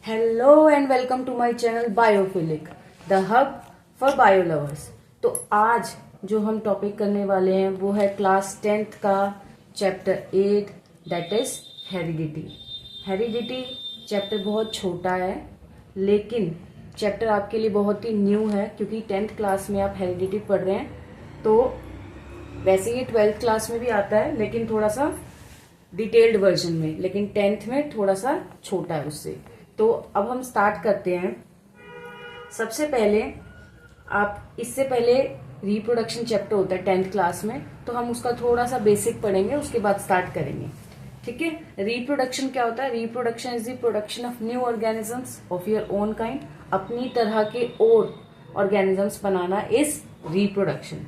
Hello and welcome to my channel biophilic, the hub for bio lovers. तो आज जो हम टॉपिक करने वाले हैं वो है क्लास 10th का chapter 8, that is heredity. Heredity chapter बहुत छोटा है, लेकिन चैप्टर आपके लिए बहुत ही न्यू है क्योंकि 10th क्लास में आप हेरिडिटी पढ़ रहे हैं। तो वैसे ये 12th क्लास में भी आता है, लेकिन थोड़ा सा डिटेल्ड वर्जन में, लेकिन 10th में थोड़ा सा छोटा है उससे। तो अब हम स्टार्ट करते हैं। सबसे पहले आप इससे पहले रिप्रोडक्शन चैप्टर होता है 10th क्लास में, तो हम उसका थोड़ा सा बेसिक पढ़ेंगे, उसके बाद स्टार्ट करेंगे। ठीक है। रिप्रोडक्शन क्या होता है? Reproduction is the production of new organisms of your own kind. अपनी तरह के और ऑर्गेनिजम्स बनाना इज रिप्रोडक्शन।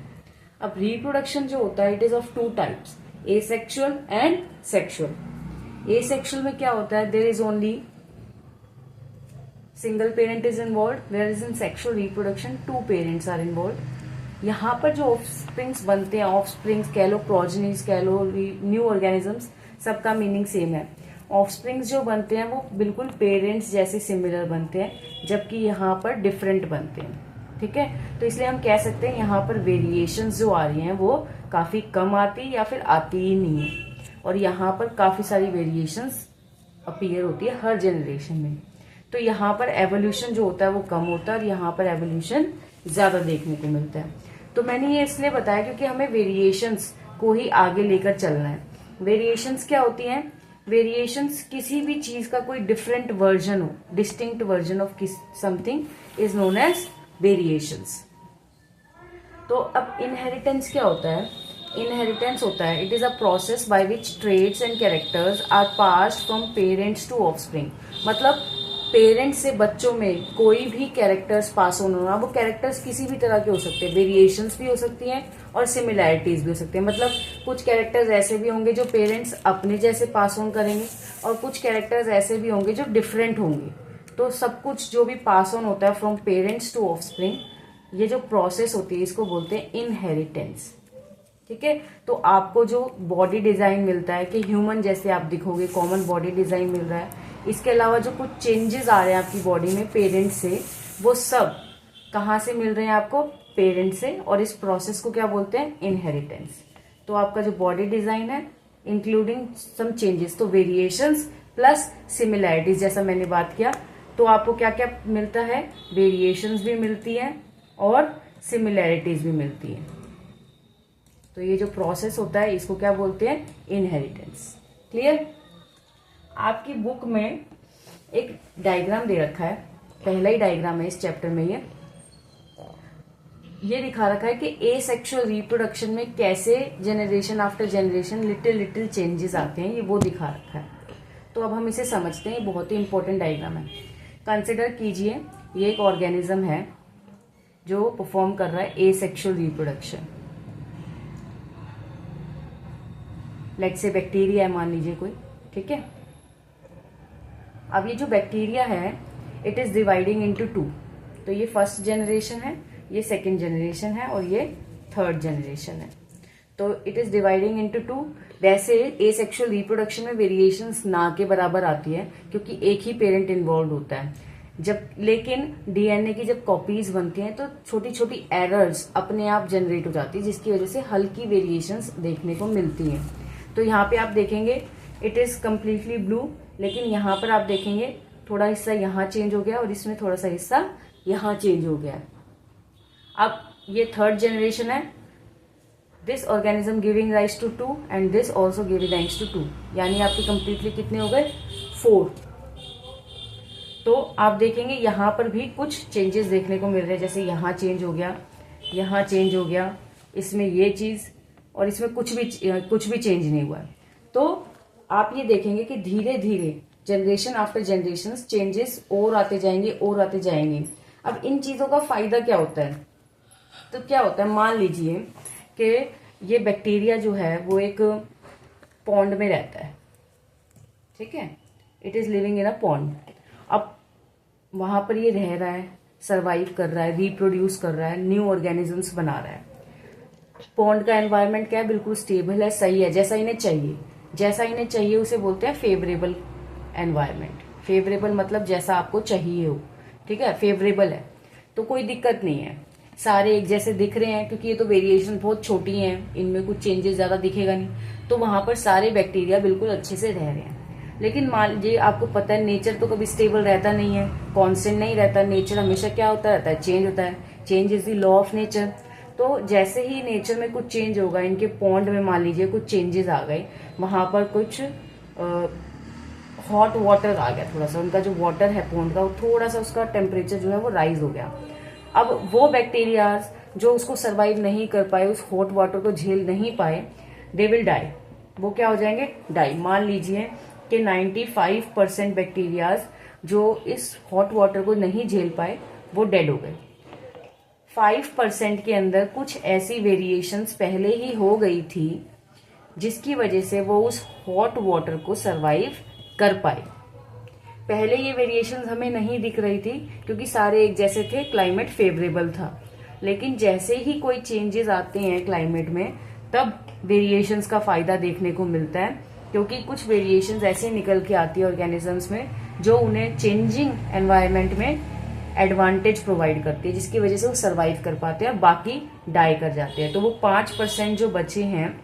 अब रिप्रोडक्शन जो होता है it is of two types, asexual and sexual. Asexual में क्या होता है? There is only single parent is involve, where is in sexual reproduction two parents are involve. यहाँ पर जो ऑफस्प्रिंग्स बनते हैं, ऑफस्प्रिंग्स कह लो, प्रोजेनीज कह लो, न्यू ऑर्गेनिजम्स, सबका मीनिंग सेम है। ऑफस्प्रिंग्स जो बनते हैं वो बिल्कुल पेरेंट्स जैसे सिमिलर बनते हैं, जबकि यहाँ पर डिफरेंट बनते हैं। ठीक है। तो इसलिए हम कह सकते हैं यहाँ पर वेरिएशंस जो आ रही हैं वो काफी कम आती या फिर आती ही नहीं है, और यहाँ पर काफी सारी वेरिएशंस अपीयर होती है हर जनरेशन में। तो यहाँ पर एवोल्यूशन जो होता है वो कम होता है और यहाँ पर एवोल्यूशन ज्यादा देखने को मिलता है। तो मैंने ये इसलिए बताया क्योंकि हमें वेरिएशंस को ही आगे लेकर चलना है। वेरिएशंस क्या होती हैं? वेरिएशंस किसी भी चीज का कोई डिफरेंट वर्जन हो, distinct version of something is known as variations. तो अब इनहेरिटेंस क्या होता है? इनहेरिटेंस होता है it is a process by which traits and characters are passed from parents to offspring. मतलब पेरेंट्स से बच्चों में कोई भी कैरेक्टर्स पास ऑन होना, वो कैरेक्टर्स किसी भी तरह के हो सकते हैं, वेरिएशंस भी हो सकती हैं और सिमिलैरिटीज भी हो सकती हैं। मतलब कुछ कैरेक्टर्स ऐसे भी होंगे जो पेरेंट्स अपने जैसे पास ऑन करेंगे, और कुछ कैरेक्टर्स ऐसे भी होंगे जो डिफरेंट होंगे। तो सब कुछ जो भी पास ऑन होता है फ्रॉम पेरेंट्स टू ऑफस्प्रिंग, ये जो प्रोसेस होती है इसको बोलते हैं इनहेरिटेंस। ठीक है। तो आपको जो बॉडी डिजाइन मिलता है कि ह्यूमन जैसे आप दिखोगे, कॉमन बॉडी डिजाइन मिल रहा है, इसके अलावा जो कुछ चेंजेस आ रहे हैं आपकी बॉडी में पेरेंट्स से, वो सब कहाँ से मिल रहे हैं आपको? पेरेंट्स से। और इस प्रोसेस को क्या बोलते हैं? इनहेरिटेंस। तो आपका जो बॉडी डिजाइन है इंक्लूडिंग सम चेंजेस, तो वेरिएशंस प्लस सिमिलैरिटीज जैसा मैंने बात किया, तो आपको क्या क्या मिलता है? वेरिएशंस भी मिलती है और सिमिलैरिटीज भी मिलती है। तो ये जो प्रोसेस होता है इसको क्या बोलते हैं? इनहेरिटेंस। क्लियर? आपकी बुक में एक डायग्राम दे रखा है, पहला ही डायग्राम है इस चैप्टर में। ये दिखा रखा है कि एसेक्सुअल रिप्रोडक्शन में कैसे generation after generation little little changes आते हैं, ये वो दिखा रखा है। तो अब हम इसे समझते हैं, बहुत ही इंपॉर्टेंट डायग्राम है। कंसिडर कीजिए ये एक ऑर्गेनिज्म है जो परफॉर्म कर रहा है asexual reproduction. Let's say bacteria है मान लीजिए कोई। ठीक है। अब ये जो बैक्टीरिया है it is dividing into two. तो ये फर्स्ट जनरेशन है, ये सेकंड जनरेशन है और ये थर्ड जनरेशन है। तो it is dividing into two. वैसे एसेक्सुअल रिप्रोडक्शन में वेरिएशंस ना के बराबर आती है क्योंकि एक ही पेरेंट इन्वॉल्व होता है। जब लेकिन डीएनए की जब कॉपीज बनती हैं तो छोटी छोटी एरर्स अपने आप जनरेट हो जाती है, जिसकी वजह से हल्की वेरिएशंस देखने को मिलती हैं। तो यहाँ पे आप देखेंगे इट इज कम्प्लीटली ब्लू, लेकिन यहाँ पर आप देखेंगे थोड़ा हिस्सा यहाँ चेंज हो गया और इसमें थोड़ा सा हिस्सा यहाँ चेंज हो गया। अब ये थर्ड जनरेशन है, this organism giving rise to 2 and this also giving rise to 2, यानी आपके कंप्लीटली कितने हो गए? 4। तो आप देखेंगे यहाँ पर भी कुछ चेंजेस देखने को मिल रहे हैं, जैसे यहाँ चेंज हो गया, यहाँ चेंज हो गया, इसमें ये चीज, और इसमें कुछ भी चेंज नहीं हुआ। तो आप ये देखेंगे कि धीरे धीरे जनरेशन आफ्टर जनरेशन चेंजेस और आते जाएंगे और आते जाएंगे। अब इन चीजों का फायदा क्या होता है? तो क्या होता है, मान लीजिए कि ये बैक्टीरिया जो है वो एक पॉन्ड में रहता है। ठीक है। It is living in a pond. अब वहां पर ये रह रहा है, सरवाइव कर रहा है, रिप्रोड्यूस कर रहा है, न्यू ऑर्गेनिजम्स बना रहा है। पॉन्ड का एनवायरनमेंट क्या है? बिल्कुल स्टेबल है, सही है, जैसा इन्हें चाहिए। जैसा इन्हें चाहिए उसे बोलते हैं फेवरेबल एनवायरनमेंट। फेवरेबल मतलब जैसा आपको चाहिए हो, ठीक है, फेवरेबल है तो कोई दिक्कत नहीं है, सारे एक जैसे दिख रहे हैं क्योंकि ये तो वेरिएशन बहुत छोटी हैं, इनमें कुछ चेंजेस ज्यादा दिखेगा नहीं, तो वहां पर सारे बैक्टीरिया बिल्कुल अच्छे से रह रहे हैं। लेकिन मान लीजिए आपको पता है नेचर तो कभी स्टेबल रहता नहीं है, कांस्टेंट नहीं रहता, नेचर हमेशा क्या होता रहता है, चेंज होता है, change is the law of nature. तो जैसे ही नेचर में कुछ चेंज होगा, इनके पॉन्ड में मान लीजिए कुछ चेंजेस आ गए, वहां पर कुछ हॉट वाटर आ गया, थोड़ा सा उनका जो वाटर है पॉन्ड का, थोड़ा सा उसका टेम्परेचर जो है वो राइज हो गया। अब वो बैक्टीरिया जो उसको सरवाइव नहीं कर पाए, उस हॉट वाटर को झेल नहीं पाए, दे विल डाई, वो क्या हो जाएंगे, डाई। मान लीजिए कि 95% बैक्टीरियाज जो इस हॉट वाटर को नहीं झेल पाए वो डेड हो गए। 5% के अंदर कुछ ऐसी वेरिएशंस पहले ही हो गई थी जिसकी वजह से वो उस हॉट वाटर को सरवाइव कर पाए। पहले ये वेरिएशंस हमें नहीं दिख रही थी क्योंकि सारे एक जैसे थे, क्लाइमेट फेवरेबल था। लेकिन जैसे ही कोई चेंजेस आते हैं क्लाइमेट में, तब वेरिएशंस का फायदा देखने को मिलता है, क्योंकि कुछ वेरिएशंस ऐसे निकल के आती है ऑर्गेनिजम्स में जो उन्हें चेंजिंग एनवायरनमेंट में एडवांटेज प्रोवाइड करती है, जिसकी वजह से वो सर्वाइव कर पाते हैं, बाकी डाई कर जाते हैं। तो वो 5% जो बचे हैं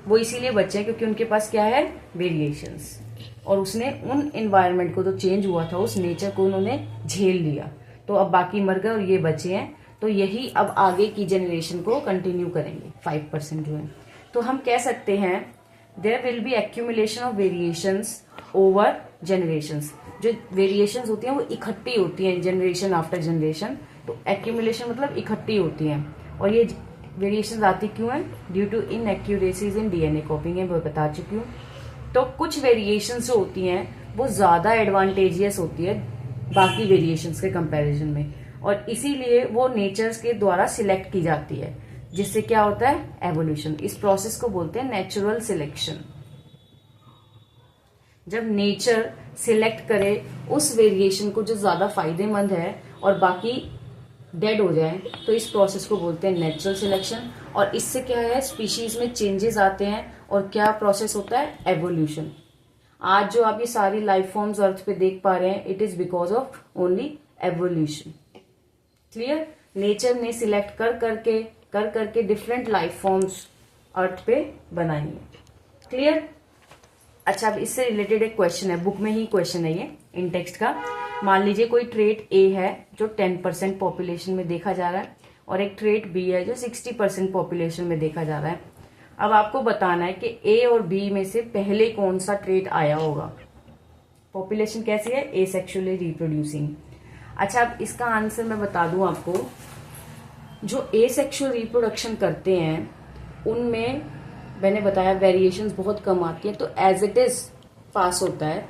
वो इसीलिए बचे हैं क्योंकि उनके पास क्या है, वेरिएशंस, और उसने उन एनवायरनमेंट को, तो चेंज हुआ था उस नेचर को उन्होंने झेल लिया, तो अब बाकी मर गए और ये बचे हैं। तो यही अब आगे की जनरेशन को कंटिन्यू करेंगे 5% जो है। तो हम कह सकते हैं there will be accumulation of variations over generations. जो वेरिएशंस होती हैं वो इकट्ठी होती हैं जनरेशन आफ्टर जनरेशन, तो एक्यूमुलेशन मतलब इकट्ठी होती हैं। और ये वेरिएशंस आती क्यों है, due to inaccuracies in DNA copying है, वो बता चुकी हूँ। तो कुछ वेरिएशंस जो होती हैं वो ज्यादा एडवांटेजियस होती है बाकी वेरिएशंस के कंपैरिजन में, और इसीलिए वो नेचर्स के द्वारा सिलेक्ट की जाती है, जिससे क्या होता है, एवोल्यूशन। इस प्रोसेस को बोलते हैं नेचुरल सिलेक्शन। जब नेचर सिलेक्ट करे उस वेरिएशन को जो ज्यादा फायदेमंद है और बाकी डेड हो जाए, तो इस प्रोसेस को बोलते हैं नेचुरल सिलेक्शन। और इससे क्या है, स्पीशीज में चेंजेस आते हैं और क्या प्रोसेस होता है, एवोल्यूशन। आज जो आप ये सारी लाइफ फॉर्म्स अर्थ पे देख पा रहे हैं, it is because of only evolution. Clear, nature ने सिलेक्ट कर करके डिफरेंट लाइफ फॉर्म्स अर्थ पे बनाई है। क्लियर। अच्छा, अब इससे रिलेटेड एक क्वेश्चन है, बुक में ही क्वेश्चन है ये, इन टेक्स्ट का। मान लीजिए कोई ट्रेट ए है जो 10% पॉपुलेशन में देखा जा रहा है, और एक ट्रेट बी है जो 60% पॉपुलेशन में देखा जा रहा है। अब आपको बताना है कि ए और बी में से पहले कौन सा ट्रेट आया होगा। पॉपुलेशन कैसी है, एसेक्सुअली रिप्रोड्यूसिंग। अच्छा, अब इसका आंसर मैं बता दूं आपको, जो एसेक्सुअल रिप्रोडक्शन करते हैं उनमें मैंने बताया वेरिएशंस बहुत कम आती है, तो एज इट इज पास होता है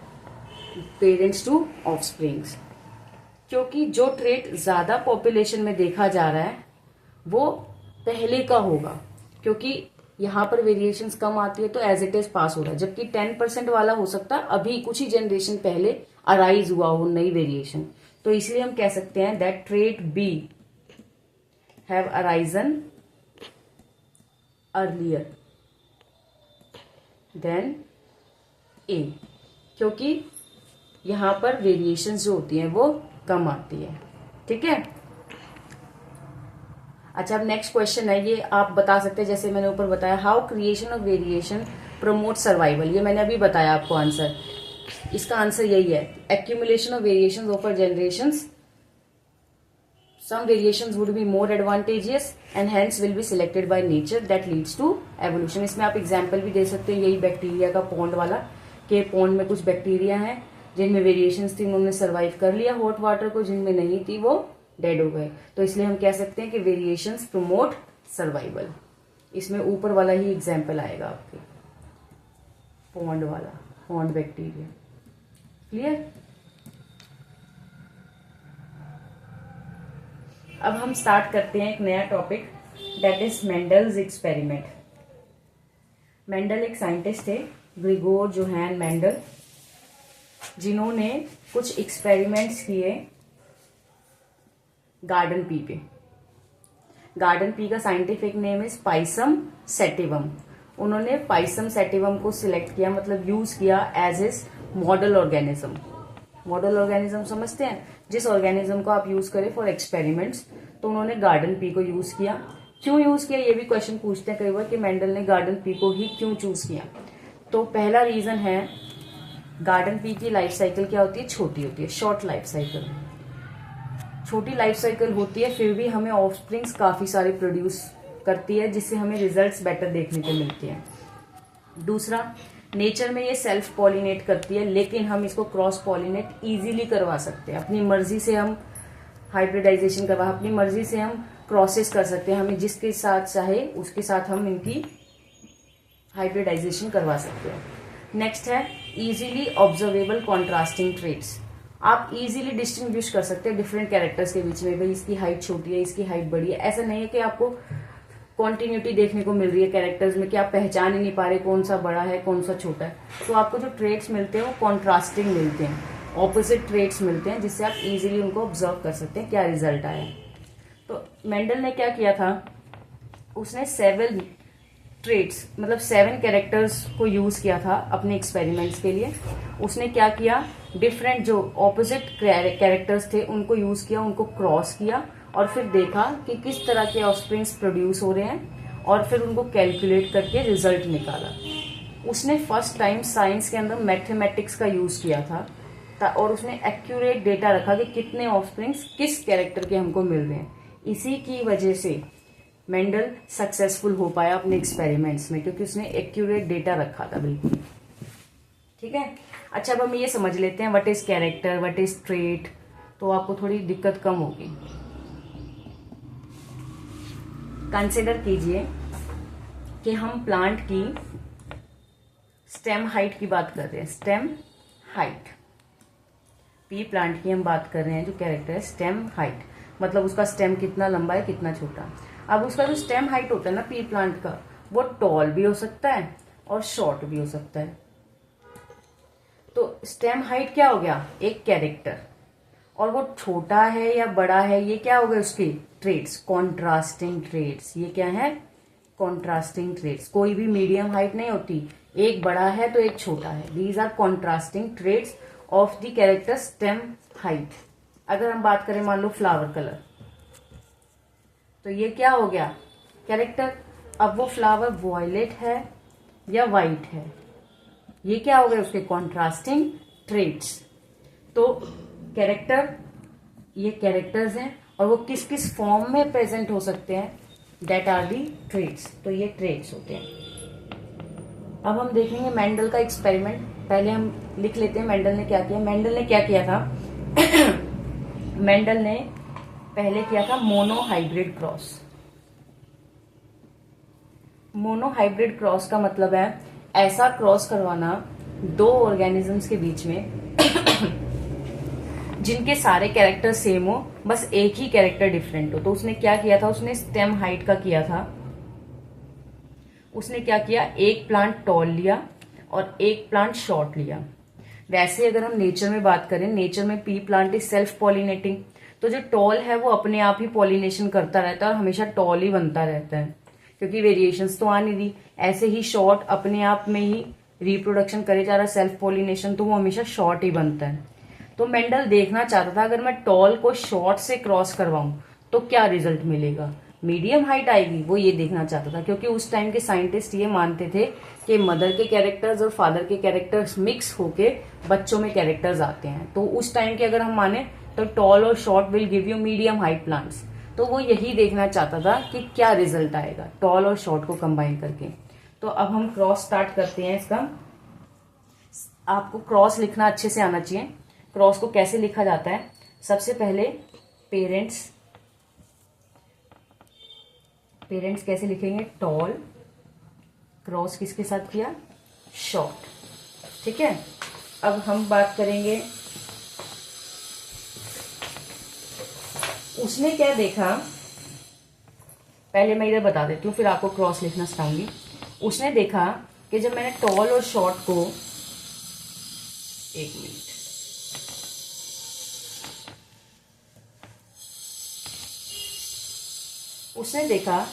पेरेंट्स टू ऑफस्प्रिंग्स। क्योंकि जो ट्रेट ज्यादा पॉपुलेशन में देखा जा रहा है वो पहले का होगा, क्योंकि यहां पर वेरिएशंस कम आती है तो एज इट इज पास हो रहा है। जबकि 10% वाला हो सकता है अभी कुछ ही जनरेशन पहले अराइज हुआ हो नई वेरिएशन, तो इसलिए हम कह सकते हैं that trait B have arisen earlier than A, क्योंकि यहां पर वेरिएशंस जो होती हैं वो कम आती है। ठीक है। अच्छा, अब नेक्स्ट क्वेश्चन है, ये आप बता सकते हैं जैसे मैंने ऊपर बताया, how creation of variation promote survival. ये मैंने अभी बताया आपको आंसर, इसका आंसर यही है, accumulation of variations over generations, some variations would be more advantageous and hence will be selected by nature that leads to evolution। इसमें आप एग्जाम्पल भी दे सकते हैं, यही बैक्टीरिया का पॉन्ड वाला, के पॉन्ड में कुछ बैक्टीरिया हैं जिनमें वेरिएशंस थी, उन्होंने सर्वाइव कर लिया हॉट वाटर को, जिनमें नहीं थी वो डेड हो गए। तो इसलिए हम कह सकते हैं कि वेरिएशंस प्रमोट सर्वाइवल। इसमें ऊपर वाला ही एग्जाम्पल आएगा आपके, पॉन्ड वाला, पॉन्ड बैक्टीरिया। क्लियर। अब हम स्टार्ट करते हैं एक नया topic, that is Mendel's experiment. Mendel एक साइंटिस्ट थे, ग्रिगोर जोहान मेंडल, जिन्होंने कुछ एक्सपेरिमेंट्स किए गार्डन पी पे। गार्डन पी का scientific name is Pisum sativum. उन्होंने पाइसम सेटिवम को सिलेक्ट किया, मतलब यूज किया as is model organism. Model organism समझते हैं, जिस ऑर्गेनिज्म को आप यूज करें फॉर एक्सपेरिमेंट्स। तो उन्होंने गार्डन पी को यूज किया। क्यों यूज किया, ये भी क्वेश्चन पूछते हैं कई बार कि मेंडल ने गार्डन पी को ही क्यों चूज किया। तो पहला रीजन है, गार्डन पी की लाइफ साइकिल क्या होती है, छोटी होती है, शॉर्ट लाइफ साइकिल। छोटी लाइफ साइकिल होती है, फिर भी हमें ऑफस्प्रिंग्स काफी सारे प्रोड्यूस करती है, जिससे हमें रिजल्ट्स बेटर देखने को मिलते हैं। दूसरा, नेचर में ये सेल्फ पॉलिनेट करती है, लेकिन हम इसको क्रॉस पॉलिनेट इजीली करवा सकते हैं। अपनी मर्जी से हम हाइब्रिडाइजेशन करवा, अपनी मर्जी से हम क्रॉसेस कर सकते हैं। हमें जिसके साथ चाहे उसके साथ हम इनकी हाइब्रिडाइजेशन करवा सकते हैं। नेक्स्ट है इजीली ऑब्जर्वेबल कॉन्ट्रास्टिंग ट्रेट्स। आप इजीली डिस्टिंग्विश कर सकते हैं डिफरेंट कैरेक्टर्स के बीच में, भाई इसकी हाइट छोटी है, इसकी हाइट बड़ी है। ऐसा नहीं है कि आपको कॉन्टिन्यूटी देखने को मिल रही है कैरेक्टर्स में कि आप पहचान ही नहीं पा रहे कौन सा बड़ा है कौन सा छोटा है। तो आपको जो ट्रेट्स मिलते हैं वो कॉन्ट्रास्टिंग मिलते हैं, ऑपोजिट ट्रेट्स मिलते हैं, जिससे आप इजीली उनको ऑब्जर्व कर सकते हैं क्या रिजल्ट आया। तो मेंडल ने क्या किया था, उसने 7 ट्रेट्स मतलब 7 कैरेक्टर्स को यूज किया था अपने एक्सपेरिमेंट्स के लिए। उसने क्या किया, डिफरेंट जो ऑपोजिट कैरेक्टर्स थे उनको यूज किया, उनको क्रॉस किया और फिर देखा कि किस तरह के ऑफस्प्रिंग्स प्रोड्यूस हो रहे हैं और फिर उनको कैलकुलेट करके रिजल्ट निकाला। उसने फर्स्ट टाइम साइंस के अंदर मैथमेटिक्स का यूज किया था और उसने एक्यूरेट डेटा रखा कि कितने ऑफस्प्रिंग्स किस कैरेक्टर के हमको मिल रहे हैं। इसी की वजह से मेंडल सक्सेसफुल हो पाया अपने एक्सपेरिमेंट्स में, क्योंकि उसने एक्यूरेट डेटा रखा था बिल्कुल। ठीक है, अच्छा अब हम ये समझ लेते हैं what is character, what is trait, तो आपको थोड़ी दिक्कत कम होगी। कंसिडर कीजिए कि हम प्लांट की स्टेम हाइट की बात कर रहे हैं। स्टेम हाइट, पी प्लांट की हम बात कर रहे हैं, जो कैरेक्टर है स्टेम हाइट, मतलब उसका स्टेम कितना लंबा है कितना छोटा। अब उसका जो स्टेम हाइट होता है ना पी प्लांट का, वो टॉल भी हो सकता है और शॉर्ट भी हो सकता है। तो स्टेम हाइट क्या हो गया, एक कैरेक्टर, और वो छोटा है या बड़ा है ये क्या हो गए उसके ट्रेट्स, कॉन्ट्रास्टिंग ट्रेट्स। ये क्या है, कॉन्ट्रास्टिंग ट्रेट्स। कोई भी मीडियम हाइट नहीं होती, एक बड़ा है तो एक छोटा है। These are contrasting traits of the character stem height. अगर हम बात करें मान लो फ्लावर कलर, तो ये क्या हो गया कैरेक्टर। अब वो फ्लावर वॉयलेट है या वाइट है, ये क्या हो गए उसके कॉन्ट्रास्टिंग ट्रेट्स। तो कैरेक्टर, ये कैरेक्टर्स हैं और वो किस किस फॉर्म में प्रेजेंट हो सकते हैं, दैट आर दी ट्रेट्स। तो ये ट्रेट्स होते हैं। अब हम देखेंगे मेंडल का एक्सपेरिमेंट। पहले हम लिख लेते हैं मेंडल ने क्या किया। मेंडल ने क्या किया था मेंडल ने पहले किया था मोनोहाइब्रिड क्रॉस। मोनोहाइब्रिड क्रॉस का मतलब है ऐसा क्रॉस करवाना दो ऑर्गेनिजम्स के बीच में जिनके सारे कैरेक्टर सेम हो, बस एक ही कैरेक्टर डिफरेंट हो। तो उसने क्या किया था, उसने स्टेम हाइट का किया था। उसने क्या किया, एक प्लांट टॉल लिया और एक प्लांट शॉर्ट लिया। वैसे अगर हम नेचर में बात करें, नेचर में P plant is self pollinating, तो जो टॉल है वो अपने आप ही पॉलिनेशन करता रहता है और हमेशा टॉल ही बनता रहता है, क्योंकि वेरिएशंस तो आ नहीं रही। ऐसे ही शॉर्ट अपने आप में ही रिप्रोडक्शन करे जा रहा है, सेल्फ पॉलिनेशन, तो वो हमेशा शॉर्ट ही बनता है। तो मेंडल देखना चाहता था अगर मैं टॉल को शॉर्ट से क्रॉस करवाऊं तो क्या रिजल्ट मिलेगा, मीडियम हाइट आएगी, वो ये देखना चाहता था। क्योंकि उस टाइम के साइंटिस्ट ये मानते थे कि मदर के कैरेक्टर्स और फादर के कैरेक्टर्स मिक्स होके बच्चों में कैरेक्टर्स आते हैं। तो उस टाइम के अगर हम माने तो टॉल और short will give you medium height plants. तो वो यही देखना चाहता था कि क्या रिजल्ट आएगा टॉल और शॉर्ट को कंबाइन करके। तो अब हम क्रॉस स्टार्ट करते हैं इसका। आपको क्रॉस लिखना अच्छे से आना चाहिए। क्रॉस को कैसे लिखा जाता है, सबसे पहले पेरेंट्स कैसे लिखेंगे, टॉल, क्रॉस किसके साथ किया, शॉर्ट। ठीक है, अब हम बात करेंगे उसने क्या देखा। पहले मैं इधर बता देती हूँ फिर आपको क्रॉस लिखना सिखाऊंगी। उसने देखा कि जब मैंने टॉल और शॉर्ट को, एक मिनट, उसने देखा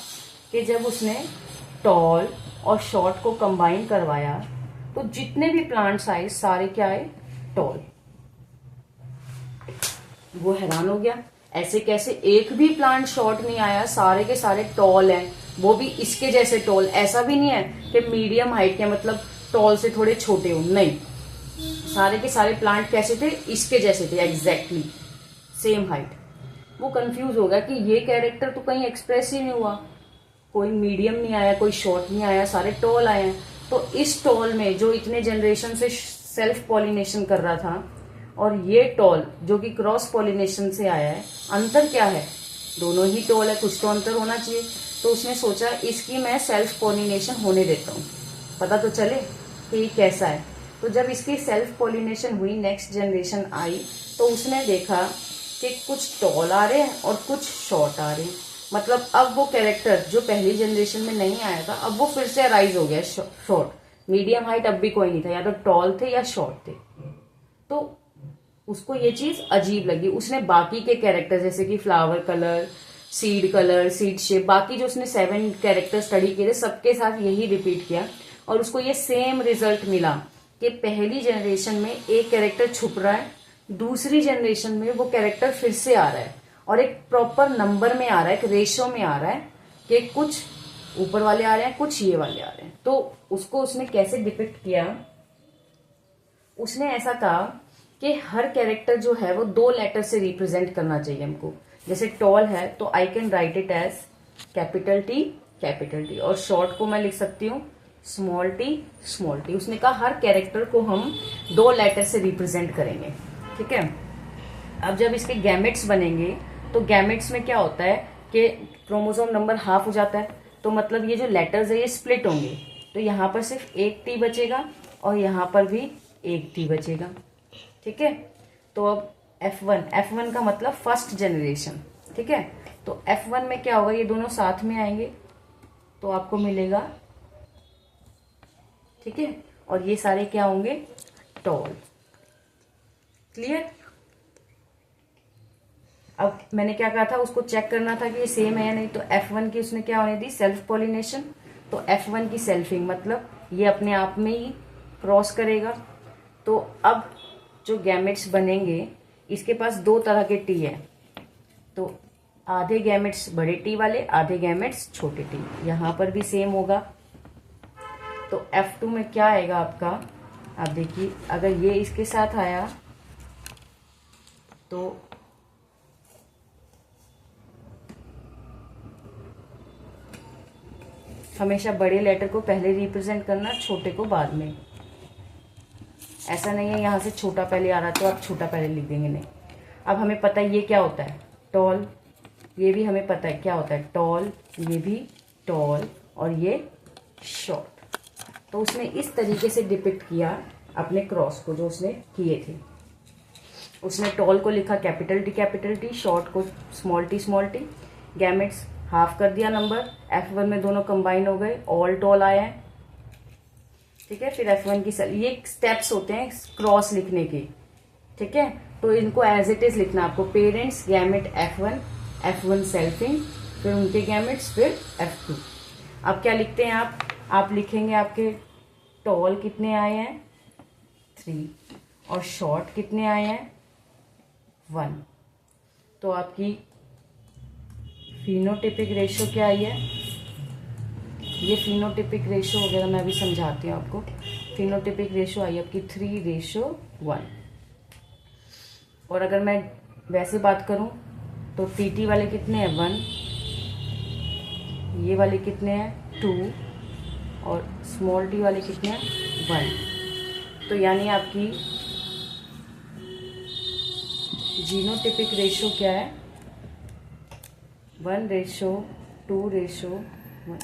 कि जब उसने टॉल और शॉर्ट को कंबाइन करवाया तो जितने भी प्लांट्स आए सारे क्या आए, टॉल। वो हैरान हो गया, ऐसे कैसे, एक भी प्लांट शॉर्ट नहीं आया, सारे के सारे टॉल हैं, वो भी इसके जैसे टॉल। ऐसा भी नहीं है कि मीडियम हाइट के, मतलब टॉल से थोड़े छोटे हो, नहीं, सारे के सारे प्लांट कैसे थे, इसके जैसे थे, एग्जैक्टली सेम हाइट। वो कंफ्यूज हो गया कि ये कैरेक्टर तो कहीं एक्सप्रेस ही नहीं हुआ, कोई मीडियम नहीं आया, कोई शॉर्ट नहीं आया, सारे टॉल आए हैं। तो इस टॉल में जो इतने जनरेशन से सेल्फ पॉलिनेशन कर रहा था, और ये टॉल जो कि क्रॉस पॉलिनेशन से आया है, अंतर क्या है? दोनों ही टॉल है, कुछ तो अंतर होना चाहिए। तो उसने सोचा इसकी मैं सेल्फ पॉलिनेशन होने देता हूँ, पता तो चले कि ये कैसा है। तो जब इसकी सेल्फ पॉलिनेशन हुई, नेक्स्ट जनरेशन आई, तो उसने देखा कि कुछ टॉल आ रहे हैं और कुछ शॉर्ट आ रहे हैं। मतलब अब वो कैरेक्टर जो पहली जनरेशन में नहीं आया था, अब वो फिर से अराइज हो गया शॉर्ट। मीडियम हाइट अब भी कोई नहीं था, या तो टॉल थे या शॉर्ट थे। तो उसको ये चीज अजीब लगी। उसने बाकी के कैरेक्टर जैसे कि फ्लावर कलर, सीड शेप, बाकी जो उसने 7 कैरेक्टर स्टडी किए थे, सबके साथ यही रिपीट किया, और उसको ये सेम रिजल्ट मिला कि पहली जनरेशन में एक कैरेक्टर छुप रहा है, दूसरी जनरेशन में वो कैरेक्टर फिर से आ रहा है, और एक प्रॉपर नंबर में आ रहा है, एक रेशो में आ रहा है कि कुछ ऊपर वाले आ रहे हैं, कुछ ये वाले आ रहे हैं। तो उसको उसने कैसे डिपिक्ट किया? उसने ऐसा कहा कि हर कैरेक्टर जो है वो 2 लेटर से रिप्रेजेंट करना चाहिए हमको। जैसे टॉल है तो I can write it as capital T, और शॉर्ट को मैं लिख सकती हूँ स्मॉल टी। उसने कहा हर कैरेक्टर को हम 2 लेटर से रिप्रेजेंट करेंगे, ठीक है। अब जब इसके गैमेट्स बनेंगे, तो गैमेट्स में क्या होता है कि क्रोमोसोम नंबर हाफ हो जाता है, तो मतलब ये जो लेटर्स है ये स्प्लिट होंगे, तो यहाँ पर सिर्फ एक टी बचेगा और यहाँ पर भी एक टी बचेगा, ठीक है। तो अब F1 का मतलब फर्स्ट जनरेशन, ठीक है। तो F1 में क्या होगा, ये दोनों साथ में आएंगे तो आपको मिलेगा, ठीक है। और ये सारे क्या होंगे, टॉल। क्लियर? अब मैंने क्या कहा था, उसको चेक करना था कि ये सेम है या नहीं। तो F1 की उसने क्या होने दी, सेल्फ पॉलिनेशन। तो F1 की सेल्फिंग मतलब ये अपने आप में ही क्रॉस करेगा। तो अब जो गैमेट्स बनेंगे, इसके पास 2 तरह के टी है, तो आधे गैमेट्स बड़े टी वाले, आधे गैमेट्स छोटे टी। यहां पर भी सेम होगा। तो F2 में क्या आएगा आपका, आप देखिए, अगर ये इसके साथ आया तो हमेशा बड़े लेटर को पहले रिप्रेजेंट करना, छोटे को बाद में। ऐसा नहीं है यहां से छोटा पहले आ रहा तो आप छोटा पहले लिख देंगे, नहीं। अब हमें पता है ये क्या होता है, टॉल। ये भी हमें पता है क्या होता है, टॉल। ये भी टॉल और ये शॉर्ट। तो उसने इस तरीके से डिपिक्ट किया अपने क्रॉस को जो उसने किए थे। उसने टॉल को लिखा कैपिटल टी, शॉर्ट को स्मॉल टी। गैमेट्स हाफ कर दिया नंबर, F1 में दोनों कंबाइन हो गए, ऑल टॉल आया है, ठीक है। फिर F1 की सेल, ये स्टेप्स होते हैं क्रॉस लिखने के, ठीक है। तो इनको एज इट इज लिखना आपको, पेरेंट्स गैमेट F1 सेल्फिंग, फिर उनके गैमेट्स, फिर F2। अब क्या लिखते हैं आप लिखेंगे आपके टॉल कितने आए हैं, 3, और शॉर्ट कितने आए हैं, 1। तो आपकी फिनोटिपिक रेशो क्या आई है, ये फिनोटिपिक रेशो वगैरह मैं अभी समझाती हूँ आपको। फिनोटिपिक रेशो आई आपकी 3:1। और अगर मैं वैसे बात करूं तो टीटी वाले कितने हैं, 1, ये वाले कितने हैं, 2, और स्मॉल टी वाले कितने हैं, 1। तो यानी आपकी जीनोटिपिक रेशो क्या है, 1:2:1।